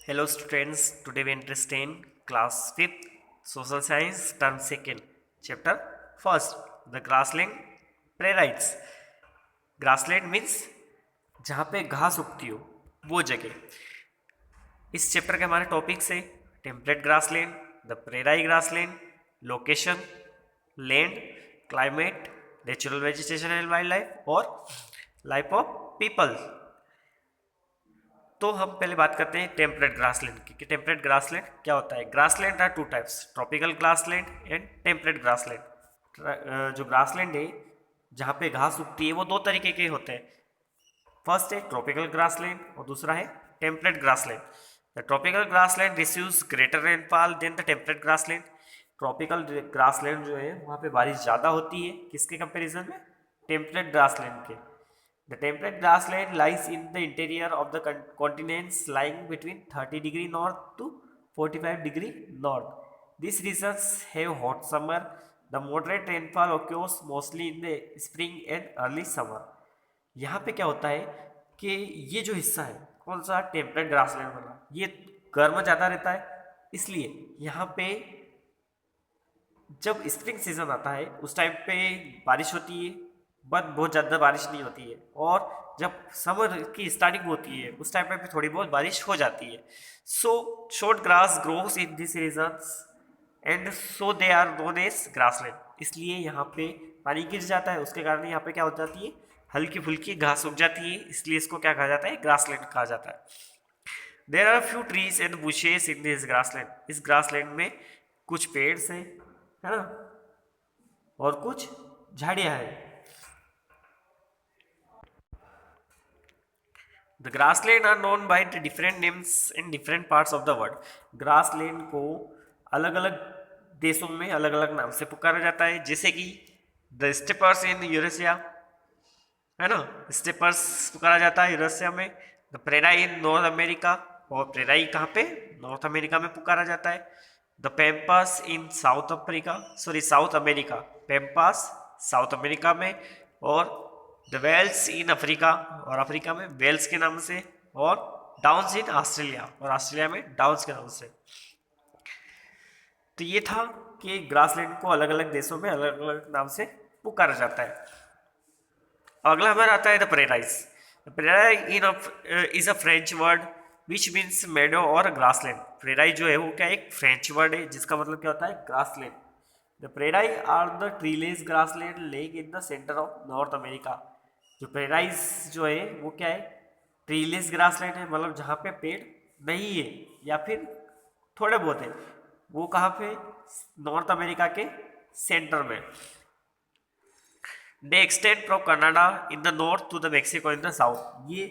Hello students, today we interest in class 5th social science term 2nd chapter 1st the grassland prairies. Grassland means जहाँ पे घास उगती हो वो जगह। इस चैप्टर के हमारे टॉपिक्स है temperate grassland, the prairie grassland, location, land, climate, natural vegetation and wildlife और लाइफ ऑफ पीपल। तो हम पहले बात करते हैं टेम्परेट ग्रासलैंड की कि टेम्परेट ग्रासलैंड क्या होता है। Grassland are two types, tropical grassland and temperate grassland. जो ग्रासलैंड है जहाँ पे घास उगती है वो दो तरीके के होते हैं। फर्स्ट है ट्रॉपिकल ग्रासलैंड और दूसरा है temperate grassland. The tropical grassland receives greater rainfall than the temperate grassland. Tropical grassland जो है वहाँ पे बारिश ज़्यादा होती है किसके कंपेरिजन में, टेम्परेट ग्रासलैंड के। The temperate grassland lies in the interior of the continents, lying between 30° north to 45° north. These regions have hot summer. The moderate rainfall occurs mostly in the spring and early summer. यहाँ पे क्या होता है कि ये जो हिस्सा है कौन सा टेम्परेट ग्रासलैंड वाला, ये गर्म ज़्यादा रहता है, इसलिए यहाँ पे जब स्प्रिंग सीजन आता है उस टाइम पे बारिश होती है बट बहुत ज़्यादा बारिश नहीं होती है, और जब समर की स्टार्टिंग होती है उस टाइम पे भी थोड़ी बहुत बारिश हो जाती है। So short grass grows in this regions and so they are known as grassland. इसलिए यहाँ पे पानी गिर जाता है, उसके कारण यहाँ पे क्या हो जाती है, हल्की फुल्की घास उग जाती है, इसलिए इसको क्या कहा जाता है, ग्रासलैंड कहा जाता है। There are few trees and bushes in this grassland. इस ग्रासलैंड में कुछ पेड़ हैं, है ना, और कुछ झाड़ियाँ हैं। The grassland are known by the different names in different parts of the world. Grassland को अलग अलग देशों में अलग अलग नाम से पुकारा जाता है, जैसे कि द स्टेपर्स इन यूरेशिया, है ना, स्टेपर्स पुकारा जाता है यूरेशिया में। The prairie in north America, और प्रेराई कहाँ पे, नॉर्थ अमेरिका में पुकारा जाता है। The pampas in south Africa, sorry south America, pampas south America में, और द वेल्स इन अफ्रीका, और अफ्रीका में वेल्स के नाम से, और डाउन्स इन ऑस्ट्रेलिया, और ऑस्ट्रेलिया में डाउन्स के नाम से। तो ये था कि ग्रासलैंड को अलग अलग देशों में अलग अलग नाम से पुकारा जाता है। अगला हमारा आता है the prairies. The prairie in is a French word which means meadow और ग्रासलैंड। प्रेराई जो है वो क्या, एक फ्रेंच वर्ड है जिसका मतलब क्या होता है, grassland. The prairie are the treeless grassland lake in the centre of North America. जो प्रेराइज जो है वो क्या है, ट्रीलेस ग्रासलैंड है, मतलब जहाँ पे पेड़ नहीं है या फिर थोड़े बहुत है, वो कहाँ पे, नॉर्थ अमेरिका के सेंटर में। They extend from Canada in the north to the Mexico in the south. ये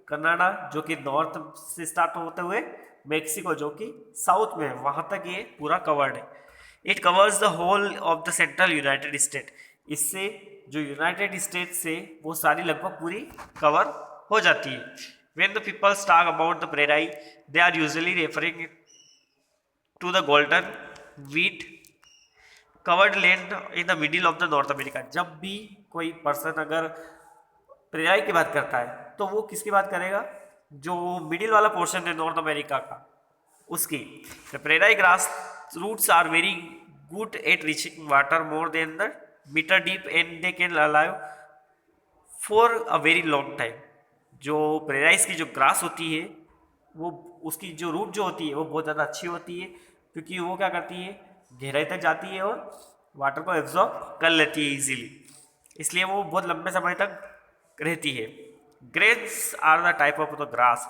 कनाडा जो कि नॉर्थ से स्टार्ट होते हुए मेक्सिको जो कि साउथ में है, वहाँ तक ये पूरा कवर्ड है। It covers the whole of the central United State. इससे जो यूनाइटेड स्टेट से वो सारी लगभग पूरी कवर हो जाती है। When the peoples talk about the prairie they are usually referring to the golden wheat covered land in the middle of the North America. जब भी कोई पर्सन अगर प्रेराई की बात करता है तो वो किसकी बात करेगा, जो मिडिल वाला पोर्शन है नॉर्थ अमेरिका का, उसकी। The prairie grass roots are very good at reaching water more than the metre deep and they can alive for a very long time. जो प्रेराइज की जो ग्रास होती है वो, उसकी जो रूट जो होती है वो बहुत ज़्यादा अच्छी होती है, क्योंकि वो क्या करती है, गहराई तक जाती है और वाटर को एब्जॉर्ब कर लेती है इजीली, इसलिए वो बहुत लंबे समय तक रहती है। Grains are the type of the grass.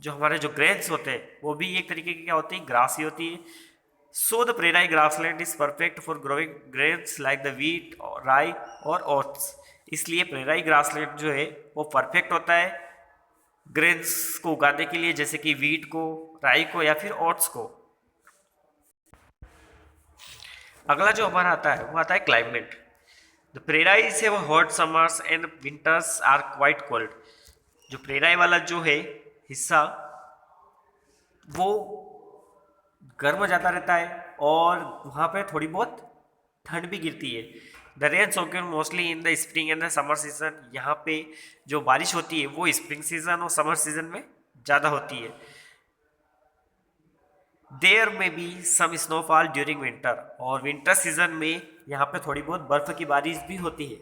जो हमारे जो ग्रेन्स होते हैं वो भी एक तरीके की क्या होती है, ग्रास ही होती है। So the prairie grassland is perfect for growing grains like the wheat और राई और ओट्स। इसलिए प्रेराई ग्रासलैंड जो है वो परफेक्ट होता है ग्रेन्स को उगाने के लिए, जैसे कि व्हीट को, राई को या फिर ओट्स को। अगला जो हमारा आता है वो आता है क्लाइमेट। द प्रेराई से वो hot summers and winters are quite cold. जो प्रेराई वाला जो है हिस्सा वो गर्म ज़्यादा रहता है और वहाँ पे थोड़ी बहुत ठंड भी गिरती है। The rains occur mostly in the spring and the summer season. यहाँ पे जो बारिश होती है वो स्प्रिंग सीजन और समर सीजन में ज़्यादा होती है। There may be some snowfall during winter, और विंटर सीजन में यहाँ पे थोड़ी बहुत बर्फ की बारिश भी होती है।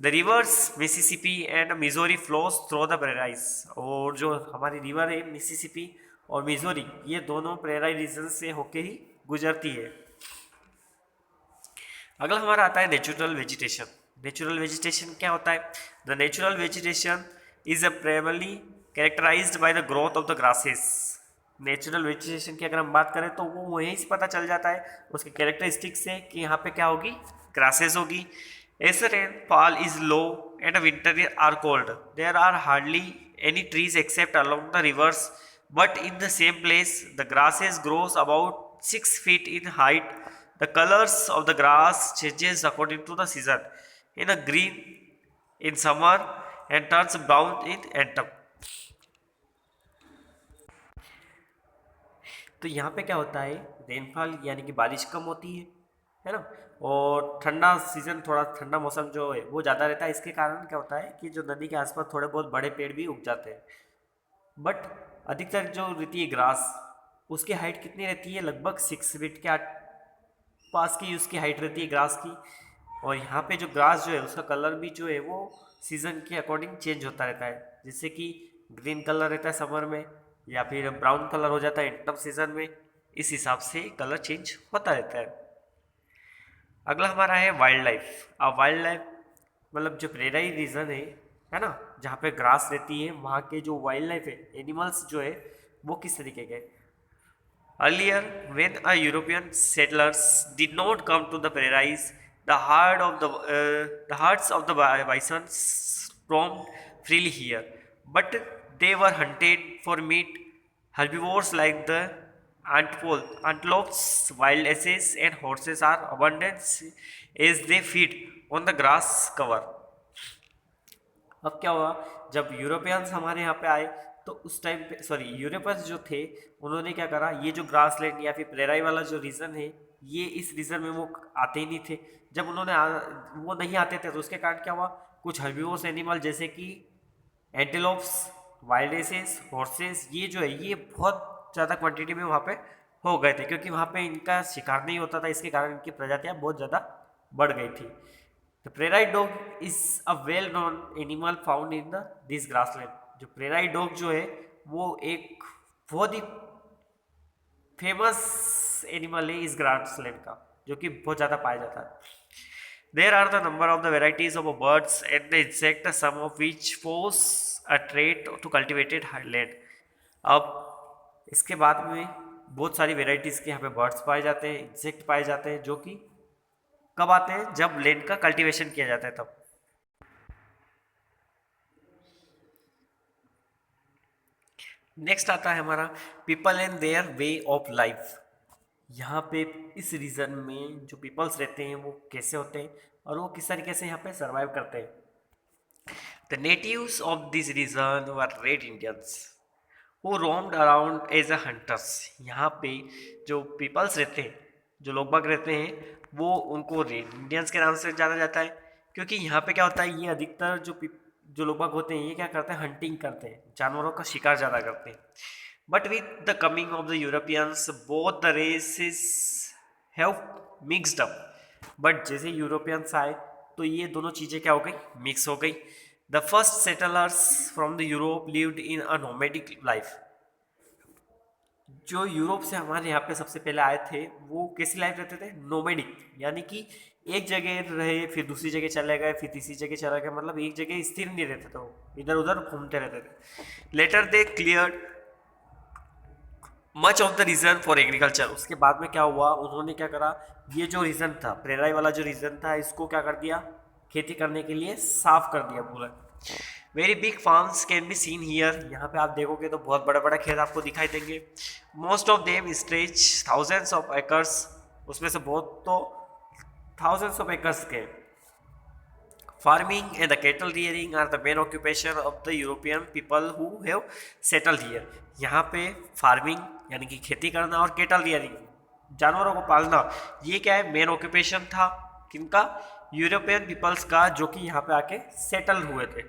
The rivers Mississippi and Missouri flows through the prairies, और जो हमारी रिवर है मिसिसिपी और मिजोरी, ये दोनों प्रेराई रीजन से होके ही गुजरती है। अगला हमारा आता है नेचुरल वेजिटेशन। नेचुरल वेजिटेशन क्या होता है? The natural vegetation is a primarily characterized by the growth of the grasses. Natural vegetation की अगर हम बात करें तो वो वहीं से पता चल जाता है उसके कैरेक्टरिस्टिक से कि यहाँ पे क्या होगी, ग्रासेस होगी। As rainfall is low and winter are cold, there are hardly any trees except along the rivers, but in the same place the grasses grows about 6 feet in height. The colors of the grass changes according to the season. In a green in summer and turns brown in autumn. तो यहाँ पे क्या होता है, rainfall यानी कि बारिश कम होती है ना, और ठंडा सीजन, थोड़ा ठंडा मौसम जो है वो ज़्यादा रहता है। इसके कारण क्या होता है कि जो नदी के आसपास थोड़े बहुत बड़े पेड़ भी उग जाते हैं। बट अधिकतर जो रहती है ग्रास, उसकी हाइट कितनी रहती है, लगभग 6 फीट के पास की उसकी हाइट रहती है ग्रास की। और यहाँ पे जो ग्रास जो है उसका कलर भी जो है वो सीज़न के अकॉर्डिंग चेंज होता रहता है, जैसे कि ग्रीन कलर रहता है समर में, या फिर ब्राउन कलर हो जाता है इंटम सीजन में। इस हिसाब से कलर चेंज होता रहता है। अगला हमारा है वाइल्ड लाइफ। अब वाइल्ड लाइफ मतलब जो प्रेराई रीजन है ना, जहाँ पे ग्रास रहती है, वहाँ के जो वाइल्ड लाइफ है, एनिमल्स जो है वो किस तरीके के। Earlier, when a European settlers did not come to the prairies, the herds of the bison roamed freely here, but they were hunted for meat. Herbivores like the antelopes, wild asses, and horses are abundant as they feed on the grass cover. अब क्या हुआ, जब Europeans हमारे यहाँ पे आए तो उस टाइम पे, सॉरी, यूरोपियंस जो थे उन्होंने क्या करा, ये जो ग्रासलैंड या फिर प्रेराई वाला जो रीजन है, ये इस रीजन में वो आते ही नहीं थे। जब वो नहीं आते थे तो उसके कारण क्या हुआ, कुछ हर्बीवोरस एनिमल जैसे कि एंटीलोप्स, वाइल्ड एसेस, हॉर्सेस, ये जो है ये बहुत ज़्यादा क्वांटिटी में वहाँ पे हो गए थे, क्योंकि वहाँ पे इनका शिकार नहीं होता था। इसके कारण इनकी प्रजातियाँ बहुत ज़्यादा बढ़ गई थी। The prairie dog is a well-known animal found in this grassland. जो प्रेराई डॉग जो है वो एक बहुत ही फेमस एनिमल है इस ग्रासलैंड का, जो कि बहुत ज़्यादा पाया जाता है। There are the number of the varieties of birds and the insect, some of which pose a threat to cultivated land. अब इसके बाद में बहुत सारी वेराइटीज़ के यहाँ पे बर्ड्स पाए जाते हैं, इंसेक्ट पाए जाते हैं, जो कि कब आते हैं, जब लैंड का कल्टीवेशन किया जाता है तब। नेक्स्ट आता है हमारा people and their way of life. यहाँ पे इस रीजन में जो पीपल्स रहते हैं वो कैसे होते हैं और वो किस तरीके से यहाँ पे सरवाइव करते हैं। The natives of this region were Red Indians who roamed around as a hunters. यहाँ पे जो पीपल्स रहते हैं, जो लोग बाग रहते हैं, वो उनको रेड इंडियंस के नाम से जाना जाता है, क्योंकि यहाँ पे क्या होता है, ये अधिकतर जो लोग बाग होते हैं ये क्या करते हैं, हंटिंग करते हैं, जानवरों का शिकार ज़्यादा करते हैं। But with the coming of the Europeans both the races have mixed up. But जैसे यूरोपियंस आए तो ये दोनों चीज़ें क्या हो गई, मिक्स हो गई। The first settlers from the Europe lived in a nomadic life. जो यूरोप से हमारे यहाँ पे सबसे पहले आए थे वो कैसी लाइफ रहते थे, नोमैडिक, यानी कि एक जगह रहे फिर दूसरी जगह चले गए फिर तीसरी जगह चले गए, मतलब एक जगह स्थिर नहीं रहते थे, वो इधर उधर घूमते रहते थे। Later they clear much of the region for agriculture. उसके बाद में क्या हुआ, उन्होंने क्या करा, ये जो रीजन था, प्रेराई वाला जो रीजन था, इसको क्या कर दिया, खेती करने के लिए साफ कर दिया पूरा। Very big farms can be seen here. यहाँ पे आप देखोगे तो बहुत बड़ा बड़ा खेत आपको दिखाई देंगे। Most of them stretch thousands of acres. उसमें से बहुत तो थाउजेंड्स ऑफ एकर्स के। Farming and the cattle rearing are the main occupation of the European people who have settled here. यहाँ पे फार्मिंग यानी कि खेती करना और कैटल रियरिंग, जानवरों को पालना, ये क्या है, मेन ऑक्यूपेशन था किनका, यूरोपियन पीपल्स का, जो कि यहाँ पे आके सेटल हुए थे।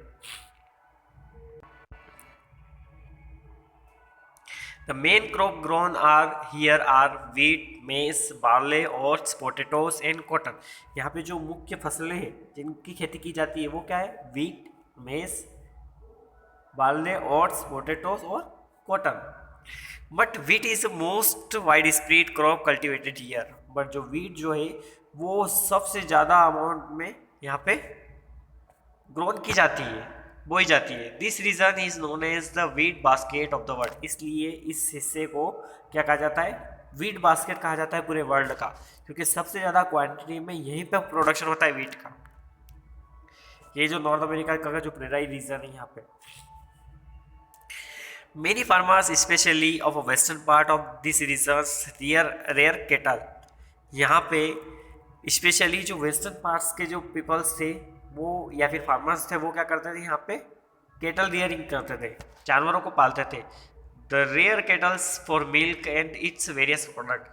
The main crop grown are here are wheat, maize, barley, oats, potatoes and cotton. यहाँ पे जो मुख्य फसलें हैं जिनकी खेती की जाती है वो क्या है? wheat, maize, barley, oats, potatoes और cotton. But wheat is the most widespread crop cultivated here. But जो wheat जो है वो सबसे ज़्यादा अमाउंट में यहाँ पे ग्रोन की जाती है, बोई जाती है. This region is known as the wheat basket of the world. इसलिए इस हिस्से को क्या कहा जाता है? वीट बास्केट कहा जाता है पूरे वर्ल्ड का, क्योंकि सबसे ज़्यादा क्वांटिटी में यहीं पे प्रोडक्शन होता है वीट का. ये जो नॉर्थ अमेरिका का जो प्रेराई रीजन है यहाँ पे. Many farmers, especially of a western part of this regions, rear cattle. यहाँ पे स्पेशली जो वेस्टर्न पार्ट्स के जो पीपल्स थे वो या फिर फार्मर्स थे वो क्या करते थे? यहाँ पे केटल रियरिंग करते थे, जानवरों को पालते थे. The rear cattles for milk and its various product.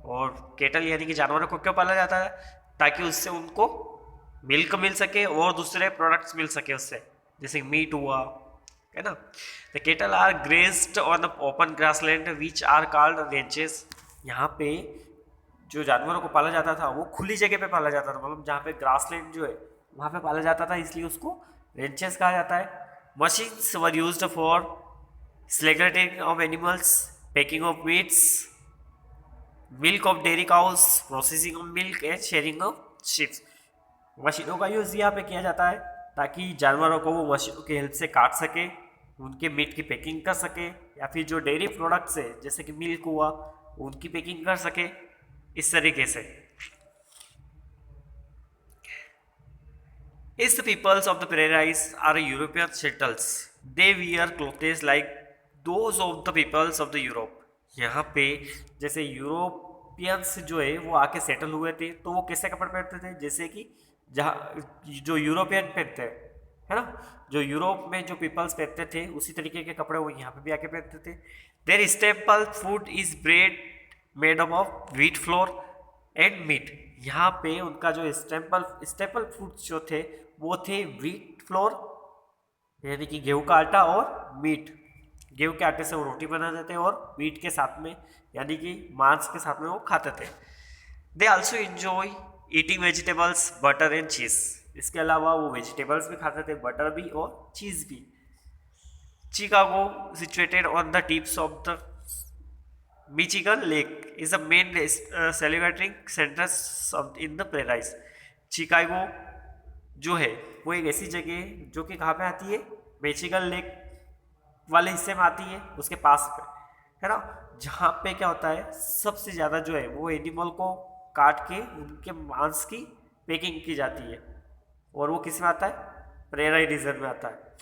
और केटल यानी कि जानवरों को क्यों पाला जाता है? ताकि उससे उनको मिल्क मिल सके और दूसरे प्रोडक्ट्स मिल सके उससे, जैसे मीट हुआ, है ना. The cattle are grazed on the open grassland which are called ranches. यहाँ पे जो जानवरों को पाला जाता था वो खुली जगह पे पाला जाता था, मतलब जहाँ पे ग्रासलैंड जो है वहाँ पे पाला जाता था, इसलिए उसको रेंचेस कहा जाता है. Machines were used for slaughtering of animals, packing of meats, milk of dairy cows, processing of milk and shearing of sheeps. मशीनों का यूज़ यहाँ पे किया जाता है ताकि जानवरों को वो मशीनों की हेल्प से काट सके, उनके मीट की पैकिंग कर सके, या फिर जो डेयरी प्रोडक्ट्स है जैसे कि मिल्क हुआ उनकी पैकिंग कर सके, इस तरीके से. Is the peoples of the prairies are European settles. They wear clothes like those of the peoples of the Europe. यहाँ पे जैसे यूरोपियंस जो है वो आके सेटल हुए थे तो वो कैसे कपड़े पहनते थे? जैसे कि जहाँ जो यूरोपियन पहनते हैं, है ना, जो यूरोप में जो पीपल्स पहनते थे उसी तरीके के कपड़े वो यहाँ पे भी आके पहनते थे. Their staple food is bread made up of wheat flour and meat. यहाँ पे उनका जो स्टेपल फूड्स जो थे वो थे व्हीट फ्लोर यानी कि गेहूं का आटा और मीट. गेहूं के आटे से वो रोटी बनाते थे और मीट के साथ में यानी कि मांस के साथ में वो खाते थे. They also enjoy eating vegetables, butter and चीज. इसके अलावा वो वेजिटेबल्स भी खाते थे, बटर भी और चीज भी. Chicago situated on the tips of the Michigan lake is the main celebrating centre in the prairies. Chicago जो है वो एक ऐसी जगह है जो कि कहाँ पे आती है? मिचिगन लेक वाले हिस्से में आती है, उसके पास पे, है ना, जहाँ पे क्या होता है सबसे ज़्यादा जो है वो एनिमल को काट के उनके मांस की पैकिंग की जाती है, और वो किस में आता है? प्रेराई रीजन में आता है.